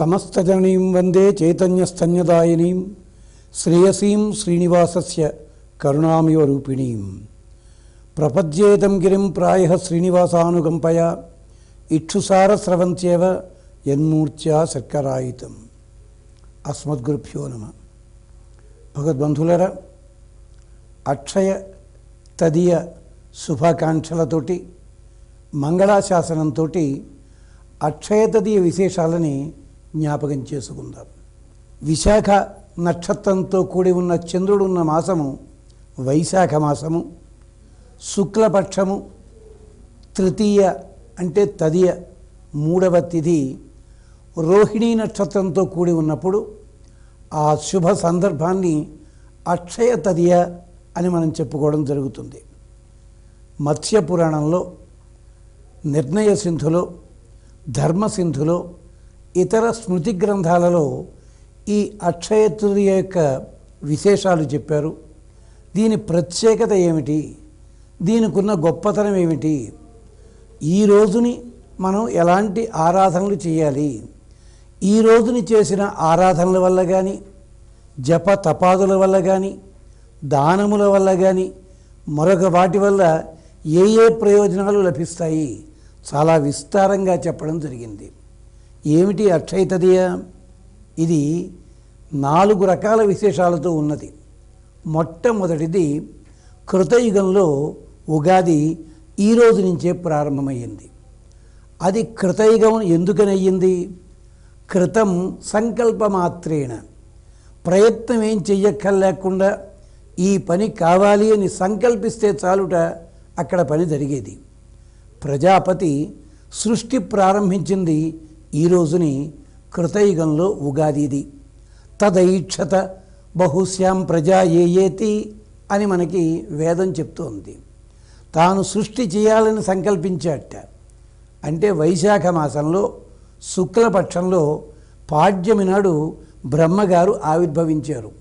సమస్తజననీం వందే చైతన్యస్తన్యదాయినీం శ్రేయసీం శ్రీనివాసస్య కరుణామివ రూపిణీం ప్రపద్యేతం గిరిం ప్రాయః శ్రీనివాసానుకంపయా ఇక్షుసారస్రవంత్యేవ యన్మూర్ఛా శర్కరాయుతం. అస్మద్గురుభ్యో నమః. భగవద్బంధులరా, అక్షయ తదియ శుభాకాంక్షలతోటి మంగళాశాసనంతో అక్షయ తదియ విశేషాలని జ్ఞాపకం చేసుకుందాం. విశాఖ నక్షత్రంతో కూడి ఉన్న చంద్రుడు ఉన్న మాసము వైశాఖ మాసము. శుక్లపక్షము తృతీయ అంటే తదియ మూడవ తిథి రోహిణీ నక్షత్రంతో కూడి ఉన్నప్పుడు ఆ శుభ సందర్భాన్ని అక్షయ తదియ అని మనం చెప్పుకోవడం జరుగుతుంది. మత్స్య పురాణంలో, నిర్ణయ సింధులో, ధర్మసింధులో, ఇతర స్మృతి గ్రంథాలలో ఈ అక్షయ తృతీయ యొక్క విశేషాలు చెప్పారు. దీని ప్రత్యేకత ఏమిటి, దీనికున్న గొప్పతనం ఏమిటి, ఈ రోజుని మనం ఎలాంటి ఆరాధనలు చేయాలి, ఈ రోజుని చేసిన ఆరాధనల వల్ల కానీ, జప తపాదుల వల్ల కానీ, దానముల వల్ల కానీ, మరొక వాటి వల్ల ఏ ఏ ప్రయోజనాలు లభిస్తాయి చాలా విస్తారంగా చెప్పడం జరిగింది. ఏమిటి అక్షయ తదియ? ఇది 4 రకాల విశేషాలతో ఉన్నది. మొట్టమొదటిది, కృతయుగంలో ఉగాది ఈ రోజు నుంచే ప్రారంభమయ్యింది. అది కృతయుగం ఎందుకని అయ్యింది? కృతం సంకల్పమాత్రేణ, ప్రయత్నం ఏం చెయ్యక్కర్లేకుండా ఈ పని కావాలి అని సంకల్పిస్తే చాలుట అక్కడ పని జరిగేది. ప్రజాపతి సృష్టి ప్రారంభించింది ఈ రోజుని కృతయుగంలో ఉగాదిది. తదైక్షత బహుశ్యాం ప్రజా ఏయేతి అని మనకి వేదం చెప్తోంది. తాను సృష్టి చేయాలని సంకల్పించాట. అంటే వైశాఖ మాసంలో శుక్లపక్షంలో పాడ్యమి నాడు బ్రహ్మగారు ఆవిర్భవించారు.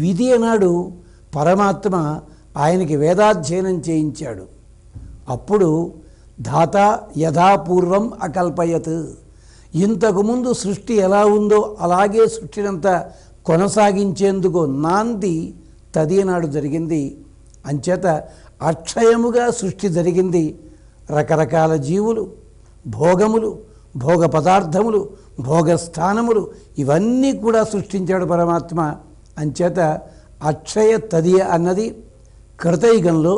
విధియ నాడు పరమాత్మ ఆయనకి వేదాధ్యయనం చేయించాడు. అప్పుడు ధాత యథాపూర్వం అకల్పయత్, ఇంతకుముందు సృష్టి ఎలా ఉందో అలాగే సృష్టినంతా కొనసాగించేందుకు నాంది తదియనాడు జరిగింది. అంచేత అక్షయముగా సృష్టి జరిగింది. రకరకాల జీవులు, భోగములు, భోగ పదార్థములు, భోగస్థానములు ఇవన్నీ కూడా సృష్టించాడు పరమాత్మ. అంచేత అక్షయ తదియ అన్నది కృతయుగంలో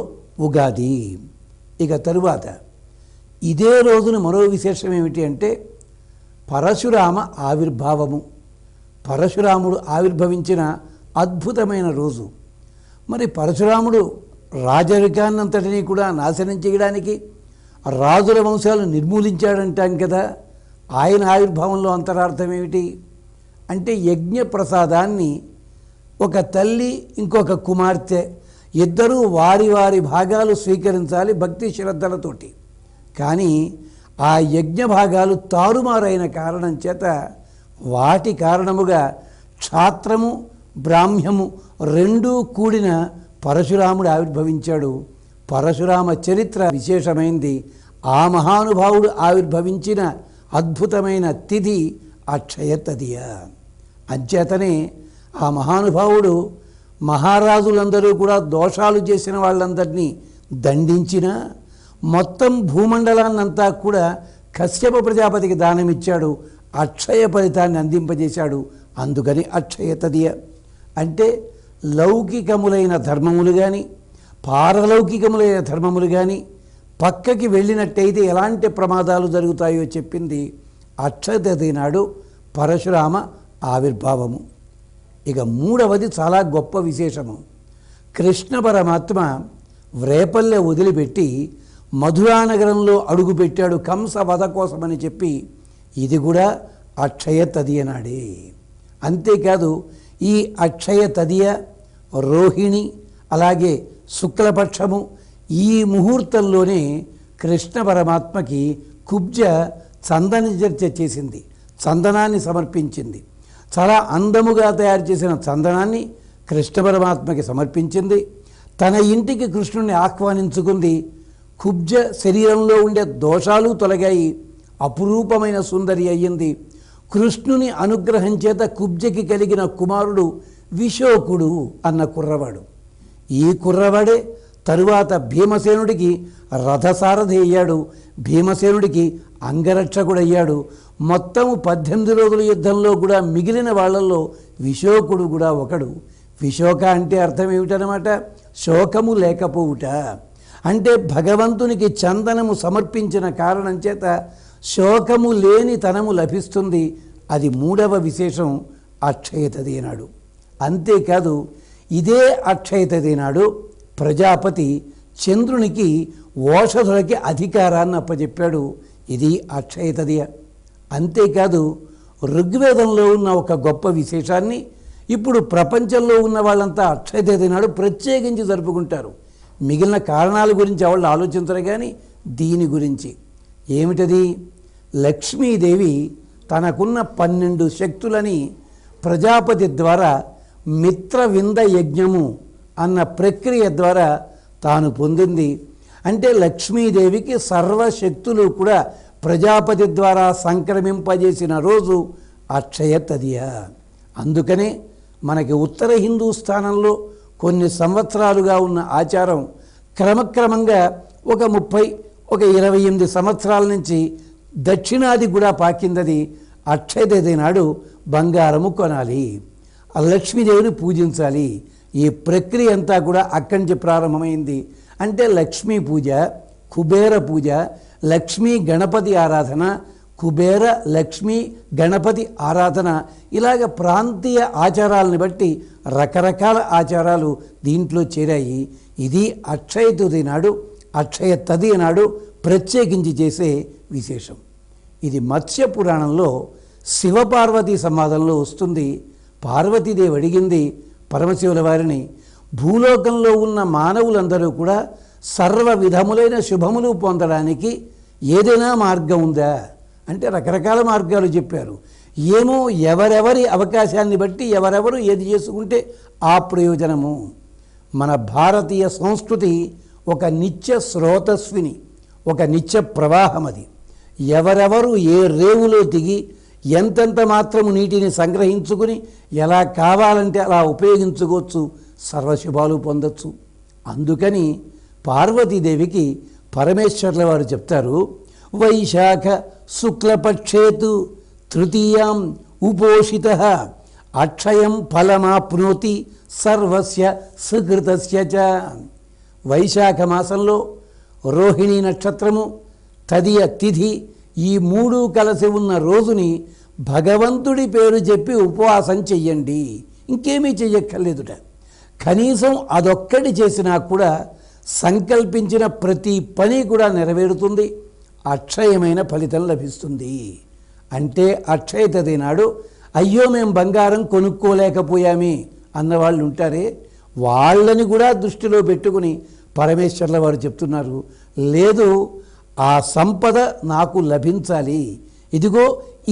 ఉగాది. ఇక తరువాత ఇదే రోజున మరో విశేషం ఏమిటి అంటే పరశురామ ఆవిర్భావము. పరశురాముడు ఆవిర్భవించిన అద్భుతమైన రోజు. మరి పరశురాముడు రాజరికాన్నంతటినీ కూడా నాశనం చేయడానికి, రాజుల వంశాలు నిర్మూలించాడంటాం కదా. ఆయన ఆవిర్భావంలో అంతరార్థం ఏమిటి అంటే యజ్ఞ ప్రసాదాన్ని ఒక తల్లి ఇంకొక కుమార్తె ఇద్దరూ వారి వారి భాగాలు స్వీకరించాలి భక్తి శ్రద్ధలతోటి. కానీ ఆ యజ్ఞ భాగాలు తారుమారైన కారణం చేత వాటి కారణముగా క్షాత్రము బ్రాహ్మ్యము రెండూ కూడిన పరశురాముడు ఆవిర్భవించాడు. పరశురామ చరిత్ర విశేషమైంది. ఆ మహానుభావుడు ఆవిర్భవించిన అద్భుతమైన తిథి అక్షయ తదియ. అంచేతనే ఆ మహానుభావుడు మహారాజులందరూ కూడా దోషాలు చేసిన వాళ్ళందరినీ దండించిన, మొత్తం భూమండలాన్నంతా కూడా కశ్యప ప్రజాపతికి దానమిచ్చాడు. అక్షయ ఫలితాన్ని అందింపజేశాడు. అందుకని అక్షయ తదియ. అంటే లౌకికములైన ధర్మములు కానీ, పారలౌకికములైన ధర్మములు కానీ పక్కకి వెళ్ళినట్టయితే ఎలాంటి ప్రమాదాలు జరుగుతాయో చెప్పింది అక్షయ తదియ నాడు పరశురామ ఆవిర్భావము. ఇక మూడవది చాలా గొప్ప విశేషము. కృష్ణ పరమాత్మ వ్రేపల్లె వదిలిపెట్టి మధురానగరంలో అడుగుపెట్టాడు కంస వధ కోసమని చెప్పి ఇది కూడా అక్షయ తదియ నాడే. అంతేకాదు ఈ అక్షయ తదియ, రోహిణి, అలాగే శుక్లపక్షము ఈ ముహూర్తంలోనే కృష్ణ పరమాత్మకి కుబ్జ చందన చర్చ చేసింది, చందనాన్ని సమర్పించింది. చాలా అందముగా తయారు చేసిన చందనాన్ని కృష్ణ పరమాత్మకి సమర్పించింది. తన ఇంటికి కృష్ణుణ్ణి ఆహ్వానించుకుంది. కుబ్జ శరీరంలో ఉండే దోషాలు తొలగాయి. అపురూపమైన సుందరి అయ్యింది. కృష్ణుని అనుగ్రహం చేత కుబ్జకి కలిగిన కుమారుడు విశోకుడు అన్న కుర్రవాడు. ఈ కుర్రవాడే తరువాత భీమసేనుడికి రథసారథి అయ్యాడు, భీమసేనుడికి అంగరక్షకుడయ్యాడు. మొత్తం 18 రోజుల యుద్ధంలో కూడా మిగిలిన వాళ్ళల్లో విశోకుడు కూడా ఒకడు. విశోక అంటే అర్థం ఏమిటనమాట? శోకము లేకపోవుట. అంటే భగవంతునికి చందనము సమర్పించిన కారణం చేత శోకము లేని తనము లభిస్తుంది. అది 3వ విశేషం అక్షయ తది నాడు. అంతేకాదు ఇదే అక్షయ తది నాడు ప్రజాపతి చంద్రునికి ఓషధులకి అధికారాన్ని అప్పచెప్పాడు. ఇది అక్షయ తదియ. అంతేకాదు ఋగ్వేదంలో ఉన్న ఒక గొప్ప విశేషాన్ని ఇప్పుడు ప్రపంచంలో ఉన్న వాళ్ళంతా అక్షయ తది నాడు ప్రత్యేకించి జరుపుకుంటారు. మిగిలిన కారణాల గురించి వాళ్ళు ఆలోచించరు, కానీ దీని గురించి ఏమిటది? లక్ష్మీదేవి తనకున్న 12 శక్తులని ప్రజాపతి ద్వారా మిత్రవింద యజ్ఞము అన్న ప్రక్రియ ద్వారా తాను పొందింది. అంటే లక్ష్మీదేవికి సర్వశక్తులు కూడా ప్రజాపతి ద్వారా సంక్రమింపజేసిన రోజు అక్షయ తదియ. అందుకనే మనకి ఉత్తర హిందూస్థానంలో కొన్ని సంవత్సరాలుగా ఉన్న ఆచారం క్రమక్రమంగా ఒక 30, ఒక 28 సంవత్సరాల నుంచి దక్షిణాది కూడా పాకిందది. అక్షయ తది నాడు బంగారము కొనాలి, ఆ లక్ష్మీదేవిని పూజించాలి. ఈ ప్రక్రియ అంతా కూడా అక్కడి నుంచి ప్రారంభమైంది. అంటే లక్ష్మీ పూజ, కుబేర పూజ, లక్ష్మీ గణపతి ఆరాధన, కుబేర లక్ష్మీ గణపతి ఆరాధన, ఇలాగ ప్రాంతీయ ఆచారాలను బట్టి రకరకాల ఆచారాలు దీంట్లో చేరాయి. ఇది అక్షయ తది నాడు, అక్షయ తది నాడు ప్రత్యేకించి చేసే విశేషం. ఇది మత్స్య పురాణంలో శివపార్వతీ సంవాదంలో వస్తుంది. పార్వతీదేవి అడిగింది పరమశివుల వారిని, భూలోకంలో ఉన్న మానవులందరూ కూడా సర్వ విధములైన శుభములు పొందడానికి ఏదైనా మార్గం ఉందా అంటే రకరకాల మార్గాలు చెప్పారు. ఏమో ఎవరెవరి అవకాశాన్ని బట్టి ఎవరెవరు ఏది చేసుకుంటే ఆ ప్రయోజనము. మన భారతీయ సంస్కృతి ఒక నిత్య స్రోతస్విని, ఒక నిత్య ప్రవాహం. అది ఎవరెవరు ఏ రేవులో దిగి ఎంతెంత మాత్రము నీటిని సంగ్రహించుకుని ఎలా కావాలంటే అలా ఉపయోగించుకోవచ్చు, సర్వశుభాలు పొందొచ్చు. అందుకని పార్వతీదేవికి పరమేశ్వర్ల వారు చెప్తారు, వైశాఖ శుక్లపక్షేతు తృతీయాం ఉపోషిత అక్షయం ఫలమాప్నోతి సర్వస్య సుకృతస్య చ. వైశాఖ మాసంలో రోహిణీ నక్షత్రము, తదియ తిథి, ఈ 3 కలిసి ఉన్న రోజుని భగవంతుడి పేరు చెప్పి ఉపవాసం చెయ్యండి. ఇంకేమీ చెయ్యక్కర్లేదుట. కనీసం అదొక్కటి చేసినా కూడా సంకల్పించిన ప్రతి పని కూడా నెరవేరుతుంది, అక్షయమైన ఫలితం లభిస్తుంది. అంటే అక్షయ తది నాడు అయ్యో మేము బంగారం కొనుక్కోలేకపోయామే అన్నవాళ్ళు ఉంటారే, వాళ్ళని కూడా దృష్టిలో పెట్టుకుని పరమేశ్వర్ల వారు చెప్తున్నారు, లేదు ఆ సంపద నాకు లభించాలి, ఇదిగో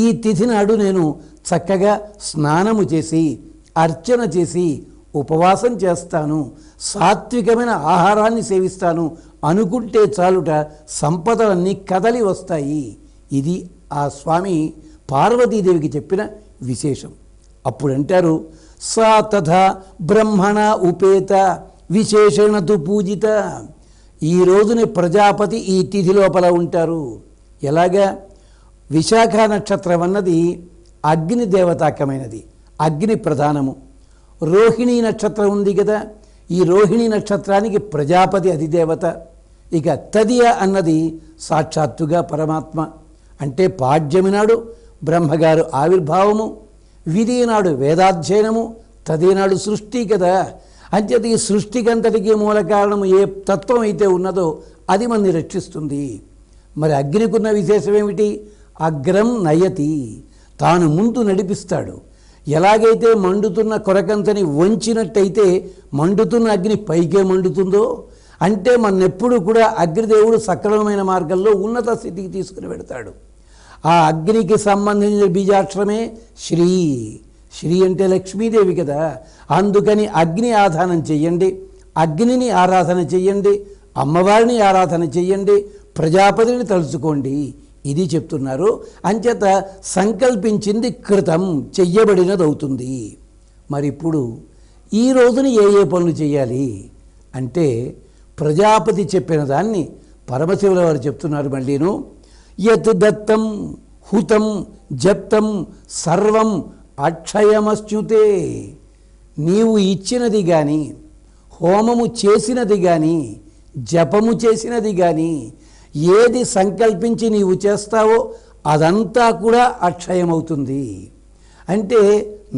ఈ తిథి నాడు నేను చక్కగా స్నానము చేసి అర్చన చేసి ఉపవాసం చేస్తాను, సాత్వికమైన ఆహారాన్ని సేవిస్తాను అనుకుంటే చాలుట సంపదలన్నీ కదలి వస్తాయి. ఇది ఆ స్వామి పార్వతీదేవికి చెప్పిన విశేషం. అప్పుడంటారు, సా తథా బ్రహ్మణ ఉపేత విశేషణతు పూజిత. ఈ రోజుని ప్రజాపతి ఈ తిథి లోపల ఉంటారు. ఎలాగా? విశాఖ నక్షత్రం అన్నది అగ్ని దేవతాకమైనది, అగ్ని ప్రధానము. రోహిణీ నక్షత్రం ఉంది కదా, ఈ రోహిణీ నక్షత్రానికి ప్రజాపతి అధిదేవత. ఇక తదియ అన్నది సాక్షాత్తుగా పరమాత్మ. అంటే పాడ్యమి నాడు బ్రహ్మగారు ఆవిర్భావము, విధి నాడు వేదాధ్యయనము, తది నాడు సృష్టి కదా. అంచేత ఈ సృష్టికంతటికి మూల కారణము ఏ తత్వం అయితే ఉన్నదో అది మనని రక్షిస్తుంది. మరి అగ్నికున్న విశేషం ఏమిటి? అగ్రం నయతి, తాను ముందు నడిపిస్తాడు. ఎలాగైతే మండుతున్న కొరకంతని వంచినట్టయితే మండుతున్న అగ్ని పైకే మండుతుందో, అంటే మన్నెప్పుడు కూడా అగ్నిదేవుడు సక్రమమైన మార్గంలో ఉన్నత స్థితికి తీసుకుని వెడతాడు. ఆ అగ్నికి సంబంధించిన బీజాక్షరమే శ్రీ. శ్రీ అంటే లక్ష్మీదేవి కదా. అందుకని అగ్ని ఆరాధన చెయ్యండి, అగ్నిని ఆరాధన చెయ్యండి, అమ్మవారిని ఆరాధన చెయ్యండి, ప్రజాపతిని తలుచుకోండి. ఇది చెప్తున్నారు. అంచేత సంకల్పించింది కృతం, చెయ్యబడినదవుతుంది. మరి ఇప్పుడు ఈ రోజున ఏ ఏ పనులు చేయాలి అంటే ప్రజాపతి చెప్పిన దాన్ని పరమశివుల వారు చెప్తున్నారు. మళ్ళీను యత్ దత్తం హుతం జప్తం సర్వం అక్షయమశ్నుతే. నీవు ఇచ్చినది కానీ, హోమము చేసినది కానీ, జపము చేసినది కానీ, ఏది సంకల్పించి నీవు చేస్తావో అదంతా కూడా అక్షయమవుతుంది. అంటే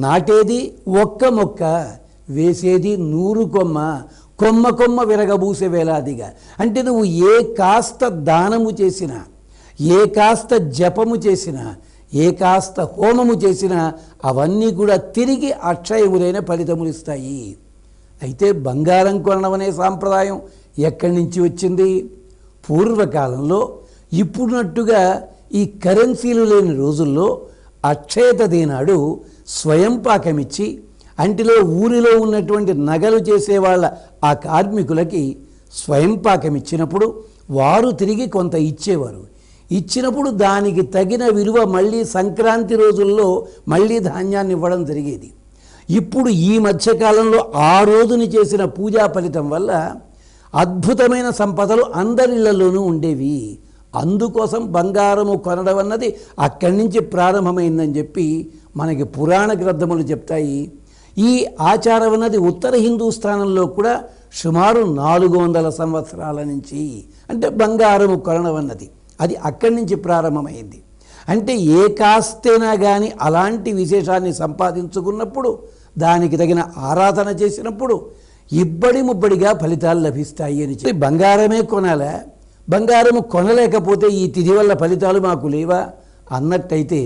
నాటేది ఒక్క మొక్క, వేసేది 100 కొమ్మ, కొమ్మ కొమ్మ విరగబూసే వేలాదిగా. అంటే నువ్వు ఏ కాస్త దానము చేసినా, ఏ కాస్త జపము చేసినా, ఏ కాస్త హోమము చేసినా అవన్నీ కూడా తిరిగి అక్షయములైన ఫలితములు ఇస్తాయి. అయితే బంగారం కొనడం అనే సాంప్రదాయం ఎక్కడి నుంచి వచ్చింది? పూర్వకాలంలో ఇప్పుడున్నట్టుగా ఈ కరెన్సీలు లేని రోజుల్లో అక్షయ తృతీయ నాడు స్వయం పాకమిచ్చి అంటిలో ఊరిలో ఉన్నటువంటి నగలు చేసేవాళ్ళ ఆ కార్మికులకి స్వయం పాకం ఇచ్చినప్పుడు వారు తిరిగి కొంత ఇచ్చేవారు. ఇచ్చినప్పుడు దానికి తగిన విలువ మళ్ళీ సంక్రాంతి రోజుల్లో మళ్ళీ ధాన్యాన్ని ఇవ్వడం జరిగేది. ఇప్పుడు ఈ మధ్యకాలంలో ఆ రోజుని చేసిన పూజా ఫలితం వల్ల అద్భుతమైన సంపదలు అందరిళ్లలోనూ ఉండేవి. అందుకోసం బంగారము కొనడం అన్నది అక్కడి నుంచి ప్రారంభమైందని చెప్పి మనకి పురాణ గ్రంథములు చెప్తాయి. ఈ ఆచారం అన్నది ఉత్తర హిందూస్థానంలో కూడా సుమారు 400 సంవత్సరాల నుంచి, అంటే బంగారము కొనడం అన్నది అది అక్కడి నుంచి ప్రారంభమైంది. అంటే ఏ కాస్తైనా కానీ అలాంటి విశేషాన్ని సంపాదించుకున్నప్పుడు, దానికి తగిన ఆరాధన చేసినప్పుడు ఇబ్బడి ముబ్బడిగా ఫలితాలు లభిస్తాయి అని చెప్పి బంగారమే కొనాలా, బంగారము కొనలేకపోతే ఈ తిథి వల్ల ఫలితాలు మాకు లేవా అన్నట్టయితే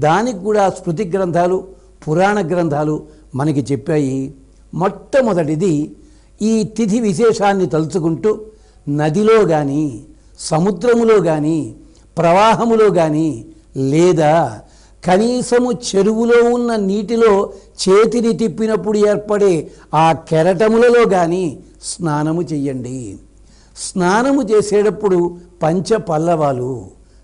దానికి కూడా స్మృతి గ్రంథాలు, పురాణ గ్రంథాలు మనకి చెప్పాయి. మొట్టమొదటిది ఈ తిథి విశేషాన్ని తలుచుకుంటూ నదిలో కానీ, సముద్రములో కానీ, ప్రవాహములో కానీ, లేదా కనీసము చెరువులో ఉన్న నీటిలో చేతిని తిప్పినప్పుడు ఏర్పడే ఆ కెరటములలో కానీ స్నానము చెయ్యండి. స్నానము చేసేటప్పుడు పంచపల్లవాలు,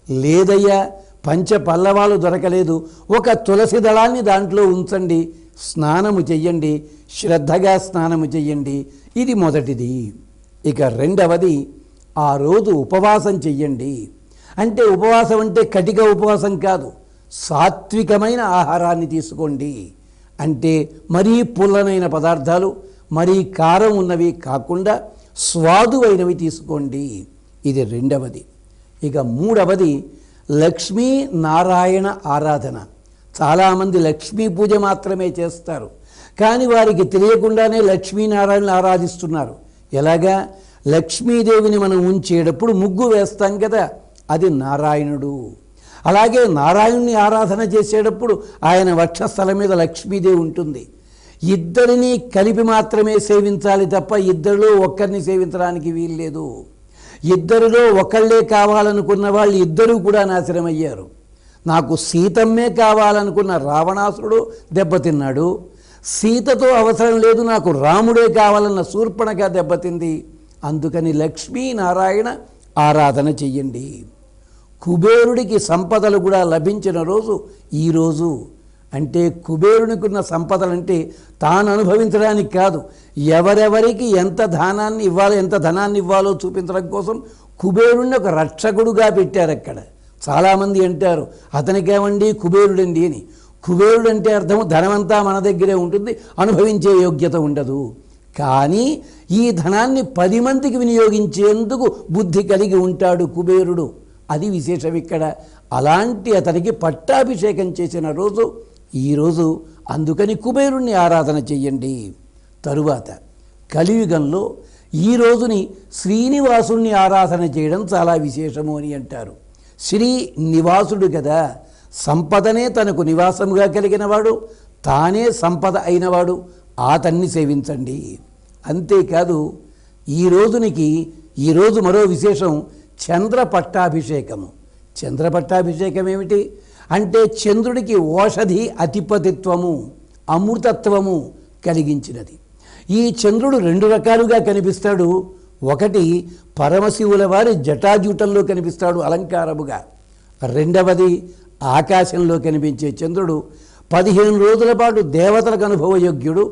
లేదయ్యా పంచపల్లవాలు దొరకలేదు, ఒక తులసి దళాన్ని దాంట్లో ఉంచండి, స్నానము చెయ్యండి, శ్రద్ధగా స్నానము చెయ్యండి. ఇది మొదటిది. ఇక రెండవది, ఆ రోజు ఉపవాసం చెయ్యండి. అంటే ఉపవాసం అంటే కటిక ఉపవాసం కాదు, సాత్వికమైన ఆహారాన్ని తీసుకోండి. అంటే మరీ పుల్లనైన పదార్థాలు, మరీ కారం ఉన్నవి కాకుండా స్వాదువైనవి తీసుకోండి. ఇది రెండవది. ఇక మూడవది, లక్ష్మీ నారాయణ ఆరాధన. చాలామంది లక్ష్మీ పూజ మాత్రమే చేస్తారు, కానీ వారికి తెలియకుండానే లక్ష్మీనారాయణను ఆరాధిస్తున్నారు. ఎలాగా? లక్ష్మీదేవిని మనం ఉంచేటప్పుడు ముగ్గు వేస్తాం కదా, అది నారాయణుడు. అలాగే నారాయణుని ఆరాధన చేసేటప్పుడు ఆయన వక్షస్థలం మీద లక్ష్మీదేవి ఉంటుంది. ఇద్దరినీ కలిపి మాత్రమే సేవించాలి తప్ప ఇద్దరిలో ఒక్కరిని సేవించడానికి వీల్లేదు. ఇద్దరిలో ఒకళ్ళే కావాలనుకున్న వాళ్ళు ఇద్దరూ కూడా నాశనమయ్యారు. నాకు సీతమ్మే కావాలనుకున్న రావణాసురుడు దెబ్బతిన్నాడు. సీతతో అవసరం లేదు, నాకు రాముడే కావాలన్న శూర్పణఖ దెబ్బతింది. అందుకని లక్ష్మీనారాయణ ఆరాధన చెయ్యండి. కుబేరుడికి సంపదలు కూడా లభించిన రోజు ఈరోజు. అంటే కుబేరునికి ఉన్న సంపదలంటే తాను అనుభవించడానికి కాదు, ఎవరెవరికి ఎంత ధనాన్ని ఇవ్వాలో, ఎంత ధనాన్ని ఇవ్వాలో చూపించడం కోసం కుబేరుడిని ఒక రక్షకుడుగా పెట్టారు అక్కడ. చాలామంది అంటారు అతనికేమండి కుబేరుడండి అని. కుబేరుడు అంటే అర్థం ధనమంతా మన దగ్గరే ఉంటుంది, అనుభవించే యోగ్యత ఉండదు. కానీ ఈ ధనాన్ని 10 మందికి వినియోగించేందుకు బుద్ధి కలిగి ఉంటాడు కుబేరుడు. అది విశేషం ఇక్కడ. అలాంటి అతనికి పట్టాభిషేకం చేసిన రోజు ఈరోజు. అందుకని కుబేరుణ్ణి ఆరాధన చెయ్యండి. తరువాత కలియుగంలో ఈ రోజుని శ్రీనివాసుణ్ణి ఆరాధన చేయడం చాలా విశేషము అని అంటారు. శ్రీనివాసుడు కదా, సంపదనే తనకు నివాసముగా కలిగినవాడు, తానే సంపద అయినవాడు. అతన్ని సేవించండి. అంతేకాదు ఈరోజు మరో విశేషం, చంద్ర పట్టాభిషేకము. చంద్ర పట్టాభిషేకం ఏమిటి అంటే చంద్రుడికి ఓషధి అధిపతిత్వము, అమృతత్వము కలిగించినది. ఈ చంద్రుడు 2 రకాలుగా కనిపిస్తాడు. ఒకటి పరమశివుల వారి జటాజూటంలో కనిపిస్తాడు అలంకారముగా. రెండవది ఆకాశంలో కనిపించే చంద్రుడు 15 రోజుల పాటు దేవతలకు అనుభవయోగ్యుడు,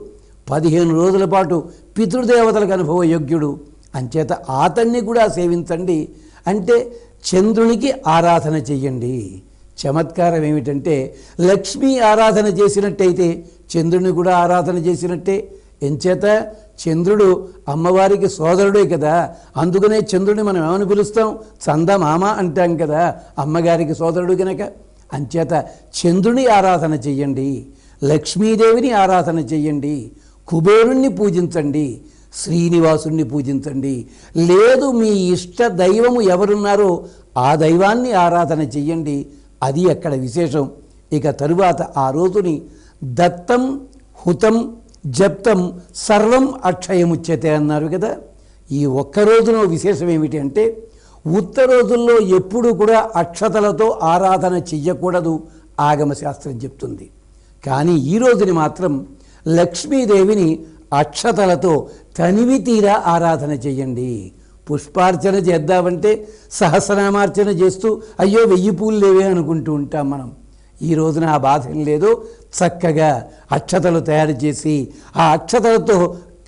15 రోజుల పాటు పితృదేవతలకు అనుభవయోగ్యుడు. అంచేత అతన్ని కూడా సేవించండి. అంటే చంద్రునికి ఆరాధన చెయ్యండి. చమత్కారం ఏమిటంటే లక్ష్మీ ఆరాధన చేసినట్టయితే చంద్రుని కూడా ఆరాధన చేసినట్టే. ఎంచేత చంద్రుడు అమ్మవారికి సోదరుడే కదా, అందుకనే చంద్రుడిని మనం ఏమని పిలుస్తాం? చందమామ అంటాం కదా అమ్మగారికి సోదరుడు కనుక. అంచేత చంద్రుని ఆరాధన చెయ్యండి, లక్ష్మీదేవిని ఆరాధన చెయ్యండి, కుబేరుణ్ణి పూజించండి, శ్రీనివాసుణ్ణి పూజించండి. లేదు మీ ఇష్ట దైవము ఎవరున్నారో ఆ దైవాన్ని ఆరాధన చెయ్యండి. అది అక్కడ విశేషం. ఇక తరువాత ఆ రోజుని దత్తం హుతం జప్తం సర్వం అక్షయముచ్యతే అన్నారు కదా. ఈ ఒక్క రోజున విశేషం ఏమిటి అంటే ఉత్తర రోజుల్లో ఎప్పుడూ కూడా అక్షతలతో ఆరాధన చెయ్యకూడదు ఆగమశాస్త్రం చెప్తుంది. కానీ ఈ రోజుని మాత్రం లక్ష్మీదేవిని అక్షతలతో తనివి తీరా ఆరాధన చెయ్యండి. పుష్పార్చన చేద్దామంటే సహస్రనామార్చన చేస్తూ అయ్యో 1000 పూలు లేవే అనుకుంటూ ఉంటాం మనం. ఈ రోజున ఆ బాధ లేదు. చక్కగా అక్షతలు తయారు చేసి ఆ అక్షతలతో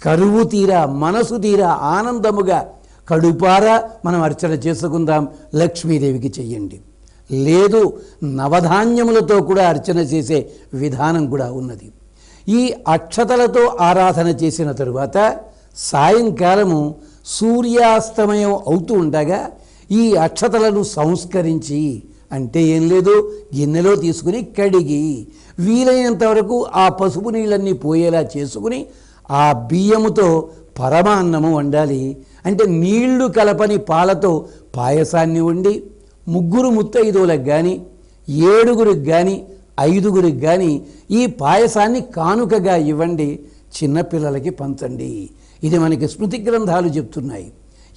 కరువు తీరా మనసు తీరా ఆనందముగా కడుపారా మనం అర్చన చేసుకుందాం. లక్ష్మీదేవికి చెయ్యండి. లేదు నవధాన్యములతో కూడా అర్చన చేసే విధానం కూడా ఉన్నది. ఈ అక్షతలతో ఆరాధన చేసిన తరువాత సాయంకాలము సూర్యాస్తమయం అవుతూ ఉండగా ఈ అక్షతలను సంస్కరించి, అంటే ఏం లేదు, గిన్నెలో తీసుకుని కడిగి వీలైనంత వరకు ఆ పసుపు నీళ్ళన్నీ పోయేలా చేసుకుని ఆ బియ్యముతో పరమాన్నము వండాలి. అంటే నీళ్లు కలపని పాలతో పాయసాన్ని వండి 3 ముత్తైదువులకు కానీ 7గురికి కానీ 5గురికి కానీ ఈ పాయసాన్ని కానుకగా ఇవ్వండి. చిన్నపిల్లలకి పంచండి. ఇది మనకి స్మృతి గ్రంథాలు చెప్తున్నాయి.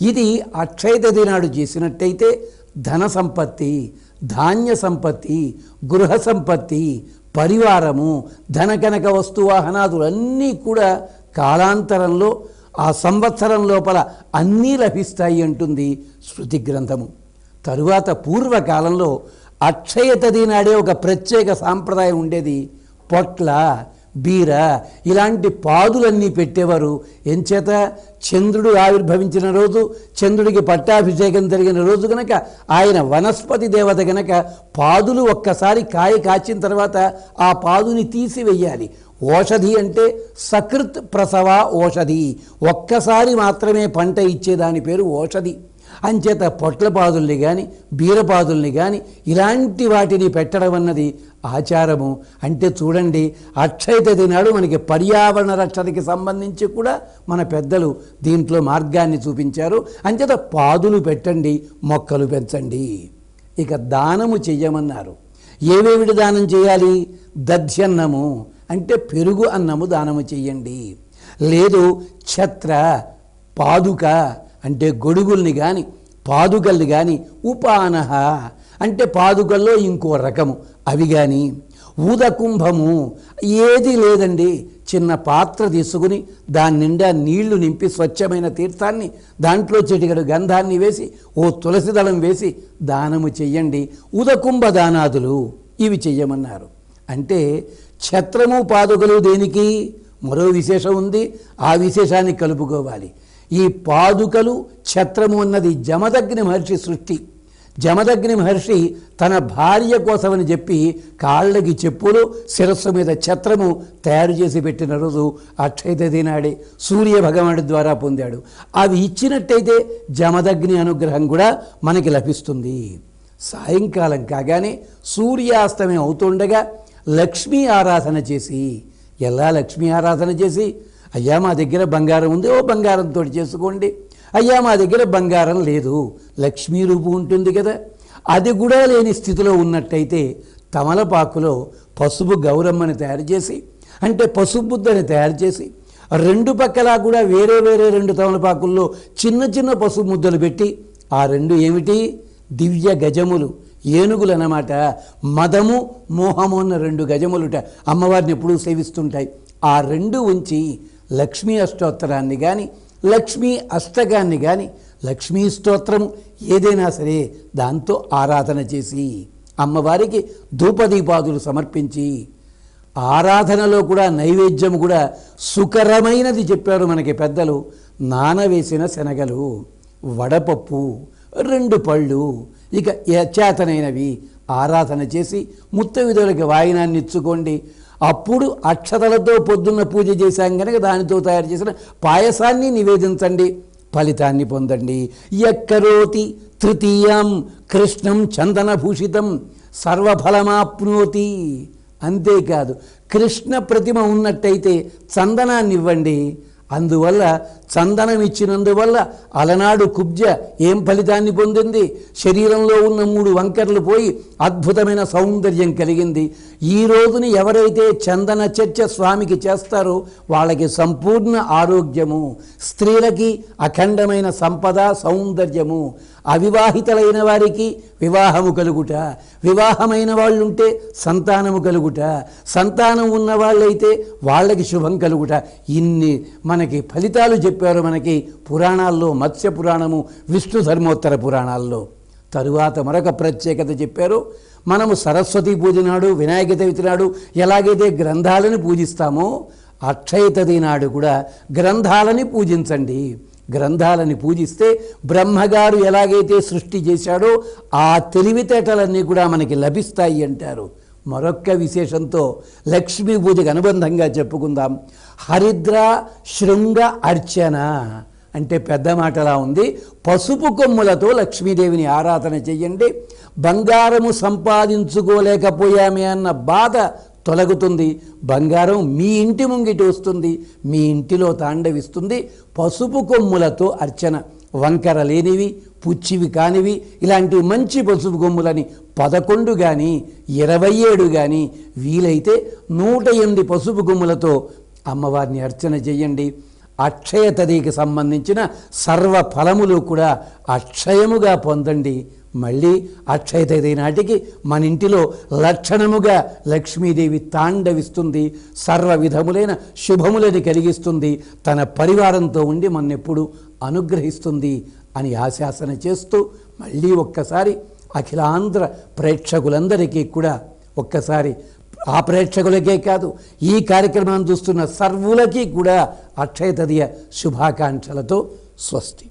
ఇది అక్షయ తది నాడు చేసినట్టయితే ధన సంపత్తి, ధాన్య సంపత్తి, గృహ సంపత్తి, పరివారము, ధన కనక వస్తువాహనాదులు అన్నీ కూడా కాలాంతరంలో ఆ సంవత్సరం లోపల అన్నీ లభిస్తాయి అంటుంది స్మృతి గ్రంథము. తరువాత పూర్వకాలంలో అక్షయ తది నాడే ఒక ప్రత్యేక సాంప్రదాయం ఉండేది. పొట్ల, బీర ఇలాంటి పాదులన్నీ పెట్టేవారు. ఎంచేత చంద్రుడు ఆవిర్భవించిన రోజు, చంద్రుడికి పట్టాభిషేకం జరిగిన రోజు గనక ఆయన వనస్పతి దేవత గనక పాదులు ఒక్కసారి కాయ కాచిన తర్వాత ఆ పాదుని తీసివేయాలి. ఓషధి అంటే సకృత్ ప్రసవ ఓషధి, ఒక్కసారి మాత్రమే పంట ఇచ్చేదాని పేరు ఓషధి. అంచేత పొట్లపాదుల్ని కానీ బీరపాదుల్ని కానీ ఇలాంటి వాటిని పెట్టడం అన్నది ఆచారము. అంటే చూడండి, అక్షయ తది నాడు మనకి పర్యావరణ రక్షణకి సంబంధించి కూడా మన పెద్దలు దీంట్లో మార్గాన్ని చూపించారు. అంచేత పాదులు పెట్టండి, మొక్కలు పెంచండి. ఇక దానము చెయ్యమన్నారు. ఏవేమిటి దానం చేయాలి? దధ్యన్నము అంటే పెరుగు అన్నము దానము చెయ్యండి. లేదు ఛత్ర, పాదుక అంటే గొడుగుల్ని కానీ పాదుకల్ని కానీ, ఉపానహ అంటే పాదుకల్లో ఇంకో రకము అవి కానీ, ఊదకుంభము ఏది లేదండి చిన్న పాత్ర తీసుకుని దాని నిండా నీళ్లు నింపి స్వచ్ఛమైన తీర్థాన్ని దాంట్లో చిటికెడు గంధాన్ని వేసి ఓ తులసి దళం వేసి దానము చెయ్యండి. ఉదకుంభ దానాదులు ఇవి చెయ్యమన్నారు. అంటే ఛత్రము పాదుకలు దేనికి? మరో విశేషం ఉంది, ఆ విశేషాన్ని కలుపుకోవాలి. ఈ పాదుకలు ఛత్రము అన్నది జమదగ్ని మహర్షి సృష్టి. జమదగ్ని మహర్షి తన భార్య కోసమని చెప్పి కాళ్ళకి చెప్పులు, శిరస్సు మీద ఛత్రము తయారు చేసి పెట్టిన రోజు అక్షయ తది నాడే సూర్య భగవానుడి ద్వారా పొందాడు. అవి ఇచ్చినట్టయితే జమదగ్ని అనుగ్రహం కూడా మనకి లభిస్తుంది. సాయంకాలం కాగానే సూర్యాస్తమయం అవుతుండగా లక్ష్మీ ఆరాధన చేసి, ఎలా లక్ష్మీ ఆరాధన చేసి? అయ్యా మా దగ్గర బంగారం ఉంది, ఓ బంగారంతో చేసుకోండి. అయ్యా మా దగ్గర బంగారం లేదు, లక్ష్మీ రూపు ఉంటుంది కదా, అది కూడా లేని స్థితిలో ఉన్నట్టయితే తమలపాకులో పసుపు గౌరమ్మని తయారు చేసి, అంటే పసుపు బుద్ధని తయారు చేసి 2 పక్కలా కూడా వేరే వేరే 2 తమలపాకుల్లో చిన్న చిన్న పసుపు ముద్దలు పెట్టి, ఆ 2 ఏమిటి? దివ్య గజములు, ఏనుగులు అన్నమాట. మదము మోహము అన్న 2 గజములుట అమ్మవారిని ఎప్పుడూ సేవిస్తుంటాయి. ఆ 2 ఉంచి లక్ష్మీ అష్టోత్తరాన్ని కానీ లక్ష్మీ అష్టకాన్ని కానీ లక్ష్మీ స్తోత్రము ఏదైనా సరే దాంతో ఆరాధన చేసి అమ్మవారికి ధూపదీపాదులు సమర్పించి ఆరాధనలో కూడా నైవేద్యం కూడా సుకరమైనది చెప్పారు మనకి పెద్దలు. నానవేసిన శనగలు, వడపప్పు, 2 పళ్ళు, ఇక చేతనైనవి ఆరాధన చేసి ముత్తైదువులకి వాయినాన్ని ఇచ్చుకోండి. అప్పుడు అక్షతలతో పొద్దున్న పూజ చేశాం కనుక దానితో తయారు చేసిన పాయసాన్ని నివేదించండి, ఫలితాన్ని పొందండి. యక్కరోతి తృతీయం కృష్ణం చందనభూషితం సర్వఫలమాప్నోతి. అంతేకాదు, కృష్ణ ప్రతిమ ఉన్నట్టయితే చందనాన్ని ఇవ్వండి. అందువల్ల చందనం ఇచ్చినందువల్ల అలనాడు కుబ్జ ఏం ఫలితాన్ని పొందింది? శరీరంలో ఉన్న 3 వంకర్లు పోయి అద్భుతమైన సౌందర్యం కలిగింది. ఈ రోజుని ఎవరైతే చందన చర్చ స్వామికి చేస్తారో వాళ్ళకి సంపూర్ణ ఆరోగ్యము, స్త్రీలకి అఖండమైన సంపద సౌందర్యము, అవివాహితులైన వారికి వివాహము కలుగుట, వివాహమైన వాళ్ళుంటే సంతానము కలుగుట, సంతానం ఉన్న వాళ్ళైతే వాళ్ళకి శుభం కలుగుట. ఇన్ని మనకి ఫలితాలు చెప్పారు మనకి పురాణాల్లో, మత్స్య పురాణము, విష్ణు ధర్మోత్తర పురాణాల్లో. తరువాత మరొక ప్రత్యేకత చెప్పారు. మనము సరస్వతి పూజ నాడు, వినాయక చవితి నాడు ఎలాగైతే గ్రంథాలను పూజిస్తామో అక్షయ తది నాడు కూడా గ్రంథాలని పూజించండి. గ్రంథాలని పూజిస్తే బ్రహ్మగారు ఎలాగైతే సృష్టి చేశాడో ఆ తెలివితేటలన్నీ కూడా మనకి లభిస్తాయి అంటారు. మరొక్క విశేషంతో లక్ష్మీ పూజకు అనుబంధంగా చెప్పుకుందాం. హరిద్ర శృంగ అర్చన అంటే పెద్ద మాటలా ఉంది. పసుపు కొమ్ములతో లక్ష్మీదేవిని ఆరాధన చెయ్యండి. బంగారము సంపాదించుకోలేకపోయామే అన్న బాధ తొలగుతుంది. బంగారం మీ ఇంటి ముంగిటి వస్తుంది, మీ ఇంటిలో తాండవిస్తుంది. పసుపు కొమ్ములతో అర్చన, వంకర లేనివి, పుచ్చివి కానివి, ఇలాంటి మంచి పసుపు కొమ్ములని 11 కానీ 27 కానీ వీలైతే 108 పసుపు కొమ్ములతో అమ్మవారిని అర్చన చేయండి. అక్షయ తదికి సంబంధించిన సర్వ ఫలములు కూడా అక్షయముగా పొందండి. మళ్ళీ అక్షయ తది నాటికి మన ఇంటిలో లక్షణముగా లక్ష్మీదేవి తాండవిస్తుంది, సర్వ విధములైన శుభములని కలిగిస్తుంది, తన పరివారంతో ఉండి మన్నెప్పుడు అనుగ్రహిస్తుంది అని ఆశాసన చేస్తూ మళ్ళీ ఒక్కసారి అఖిలాంధ్ర ప్రేక్షకులందరికీ కూడా ఒక్కసారి, ఆ ప్రేక్షకులకే కాదు ఈ కార్యక్రమాన్ని చూస్తున్న సర్వులకి కూడా అక్షయ తదియ శుభాకాంక్షలతో స్వస్తి.